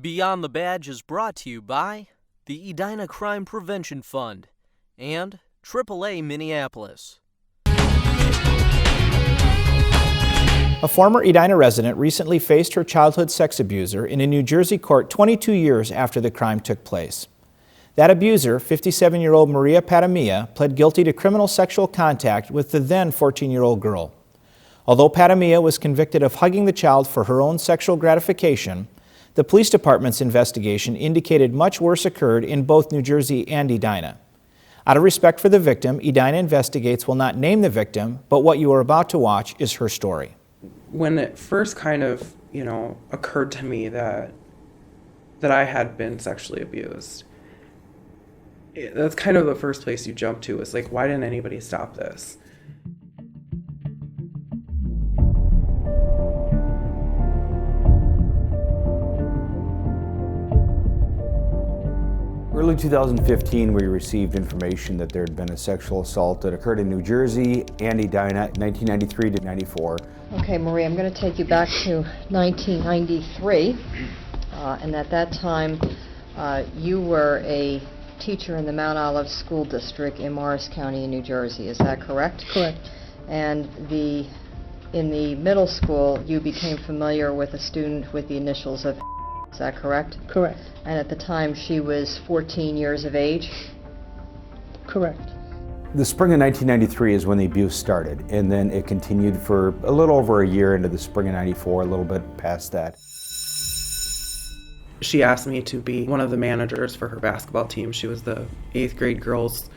Beyond the Badge is brought to you by the Edina Crime Prevention Fund and AAA Minneapolis. A former Edina resident recently faced her childhood sex abuser in a New Jersey court 22 years after the crime took place. That abuser, 57-year-old Maria Patamia, pled guilty to criminal sexual contact with the then 14-year-old girl. Although Patamia was convicted of hugging the child for her own sexual gratification, the police department's investigation indicated much worse occurred in both New Jersey and Edina. Out of respect for the victim, Edina Investigates will not name the victim, but what you are about to watch is her story. When it first kind of, occurred to me that I had been sexually abused, that's kind of the first place you jump to, is like, why didn't anybody stop this? Early 2015, we received information that there had been a sexual assault that occurred in New Jersey and Edina, 1993 to 94. Okay, Marie, I'm going to take you back to 1993, and at that time, you were a teacher in the Mount Olive School District in Morris County in New Jersey. Is that correct? Correct. And in the middle school, you became familiar with a student with the initials of. Is that correct? Correct. And at the time, she was 14 years of age? Correct. The spring of 1993 is when the abuse started, and then it continued for a little over a year into the spring of 94, a little bit past that. She asked me to be one of the managers for her basketball team. She was the 8th grade girls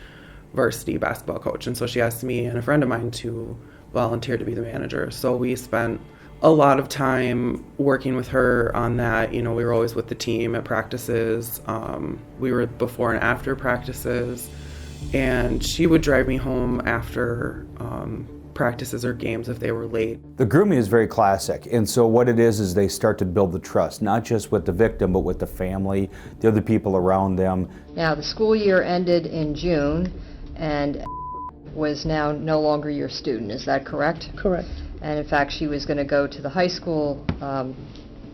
varsity basketball coach, and so she asked me and a friend of mine to volunteer to be the manager. So we spent a lot of time working with her on that. We were always with the team at practices. We were before and after practices, and she would drive me home after practices or games if they were late. The grooming is very classic, and so what it is they start to build the trust, not just with the victim, but with the family, the other people around them. Now, the school year ended in June, and was now no longer your student. Is that correct? Correct. And in fact, she was going to go to the high school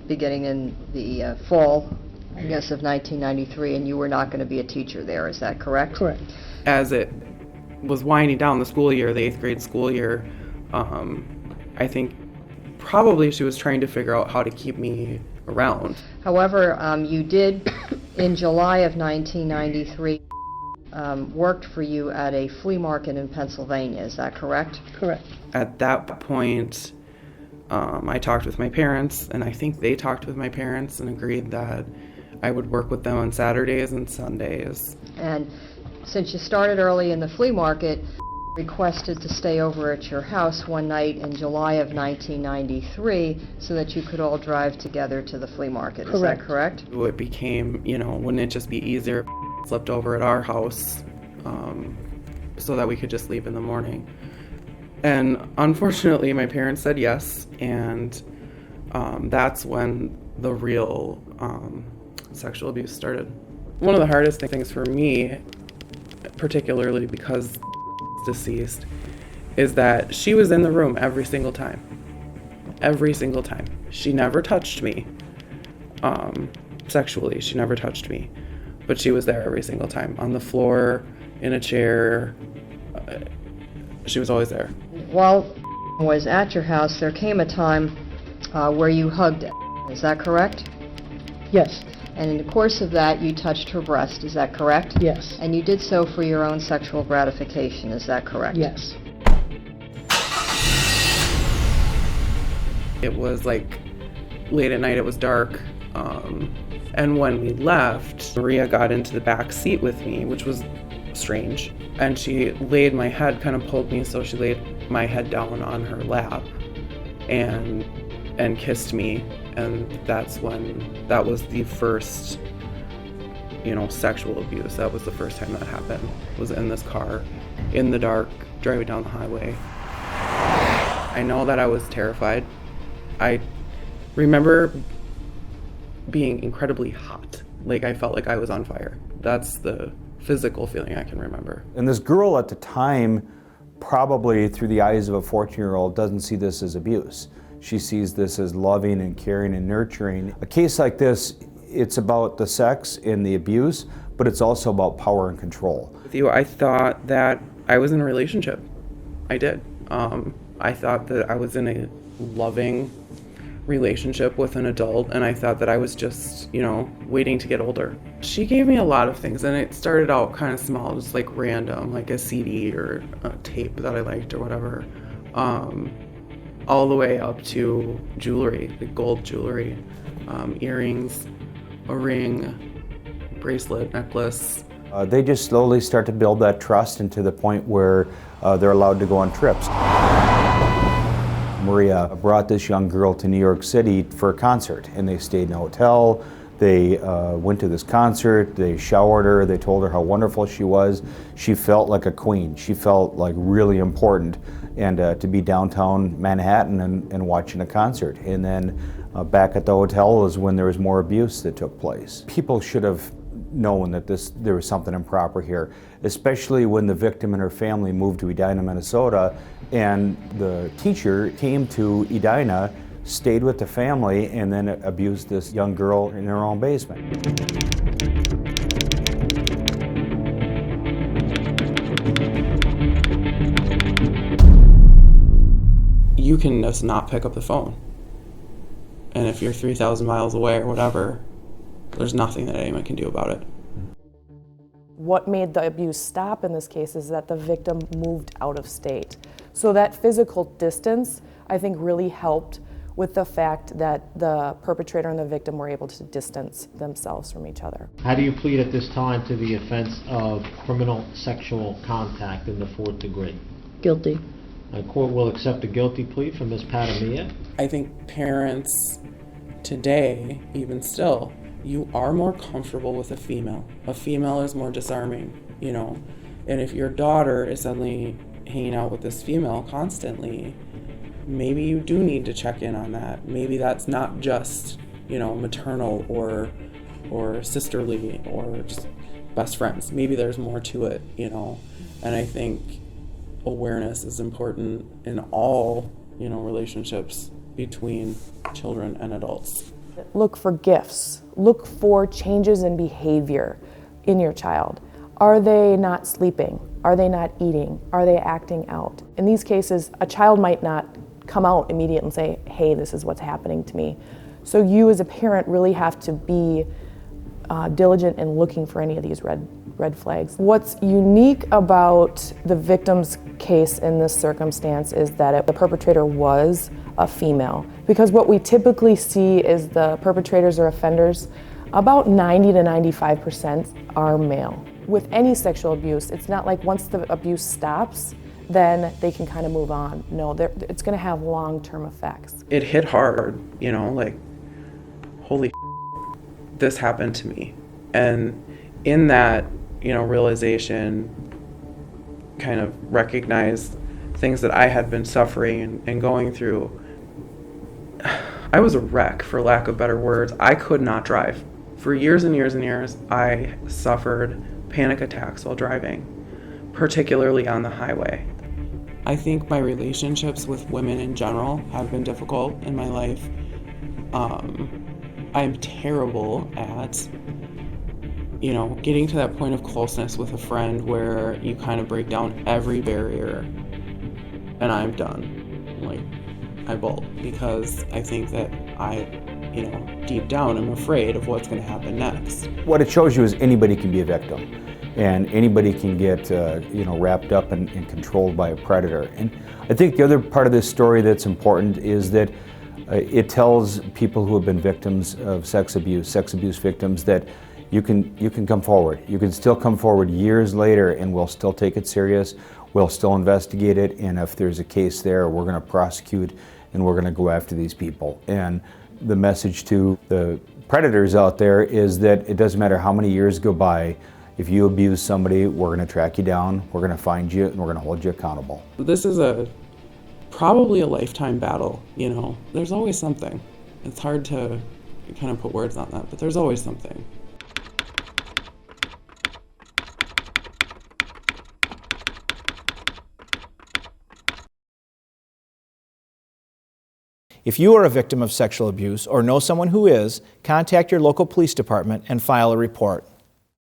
beginning in the fall, I guess, of 1993, and you were not going to be a teacher there. Is that correct? Correct. As it was winding down the school year, the 8th grade school year, I think probably she was trying to figure out how to keep me around. However, you did, in July of 1993, worked for you at a flea market in Pennsylvania. Is that correct? Correct. At that point, I talked with my parents, and I think they talked with my parents and agreed that I would work with them on Saturdays and Sundays. And since you started early in the flea market, requested to stay over at your house one night in July of 1993 so that you could all drive together to the flea market. Is that correct? It became, wouldn't it just be easier if slept over at our house so that we could just leave in the morning? And unfortunately, my parents said yes, and that's when the real sexual abuse started. One of the hardest things for me, particularly because deceased, is that she was in the room every single time. Every single time. She never touched me sexually. She never touched me. But she was there every single time. On the floor, in a chair. She was always there. While was at your house, there came a time where you hugged. Is that correct? Yes. And in the course of that, you touched her breast. Is that correct? Yes. And you did so for your own sexual gratification. Is that correct? Yes. It was like late at night. It was dark. And when we left, Maria got into the back seat with me, which was strange. And she laid my head, kind of pulled me, so she laid my head down on her lap and kissed me. And that was the first, sexual abuse. That was the first time that happened, was in this car, in the dark, driving down the highway. I know that I was terrified. I remember being incredibly hot. Like, I felt like I was on fire. That's the physical feeling I can remember. And this girl at the time, probably through the eyes of a 14-year-old, doesn't see this as abuse. She sees this as loving and caring and nurturing. A case like this it's about the sex and the abuse, but it's also about power and control. With you, I thought that I was in a relationship. I did. I thought that I was in a loving relationship with an adult, and I thought that I was just, waiting to get older. She gave me a lot of things, and it started out kind of small, just like random, like a CD or a tape that I liked or whatever, all the way up to jewelry, like gold jewelry, earrings, a ring, bracelet, necklace. They just slowly start to build that trust, and to the point where they're allowed to go on trips. Maria brought this young girl to New York City for a concert, and they stayed in a hotel. They went to this concert, they showered her, they told her how wonderful she was. She felt like a queen. She felt like really important, and to be downtown Manhattan and watching a concert. And then back at the hotel is when there was more abuse that took place. People should have known that there was something improper here, especially when the victim and her family moved to Edina, Minnesota, and the teacher came to Edina, stayed with the family, and then abused this young girl in her own basement. You can just not pick up the phone. And if you're 3,000 miles away or whatever, there's nothing that anyone can do about it. What made the abuse stop in this case is that the victim moved out of state. So that physical distance, I think, really helped with the fact that the perpetrator and the victim were able to distance themselves from each other. How do you plead at this time to the offense of criminal sexual contact in the 4th degree? Guilty. The court will accept a guilty plea from Ms. Patamia. I think parents today, even still, you are more comfortable with a female. A female is more disarming, And if your daughter is suddenly hanging out with this female constantly, maybe you do need to check in on that. Maybe that's not just, maternal or sisterly or just best friends. Maybe there's more to it, And I think awareness is important in all, relationships between children and adults. Look for gifts. Look for changes in behavior in your child. Are they not sleeping? Are they not eating? Are they acting out? In these cases, a child might not come out immediately and say, hey, this is what's happening to me. So you as a parent really have to be diligent in looking for any of these red flags. What's unique about the victim's case in this circumstance is that the perpetrator was a female. Because what we typically see is the perpetrators or offenders, about 90 to 95% are male. With any sexual abuse, it's not like once the abuse stops, then they can kind of move on. No, it's going to have long-term effects. It hit hard, like, holy this happened to me. And in that, realization, kind of recognized things that I had been suffering and going through. I was a wreck, for lack of better words. I could not drive. For years and years and years, I suffered panic attacks while driving, particularly on the highway. I think my relationships with women in general have been difficult in my life. I'm terrible at, getting to that point of closeness with a friend where you kind of break down every barrier and I'm done. I bolt because I think that deep down I'm afraid of what's going to happen next. What it shows you is anybody can be a victim, and anybody can get wrapped up and controlled by a predator. And I think the other part of this story that's important is that it tells people who have been victims of sex abuse victims, that you can come forward. You can still come forward years later, and we'll still take it serious. We'll still investigate it, and if there's a case there, we're going to prosecute and we're going to go after these people. And the message to the predators out there is that it doesn't matter how many years go by. If you abuse somebody, we're going to track you down, we're going to find you, and we're going to hold you accountable. This is probably a lifetime battle, There's always something. It's hard to kind of put words on that, but there's always something. If you are a victim of sexual abuse or know someone who is, contact your local police department and file a report.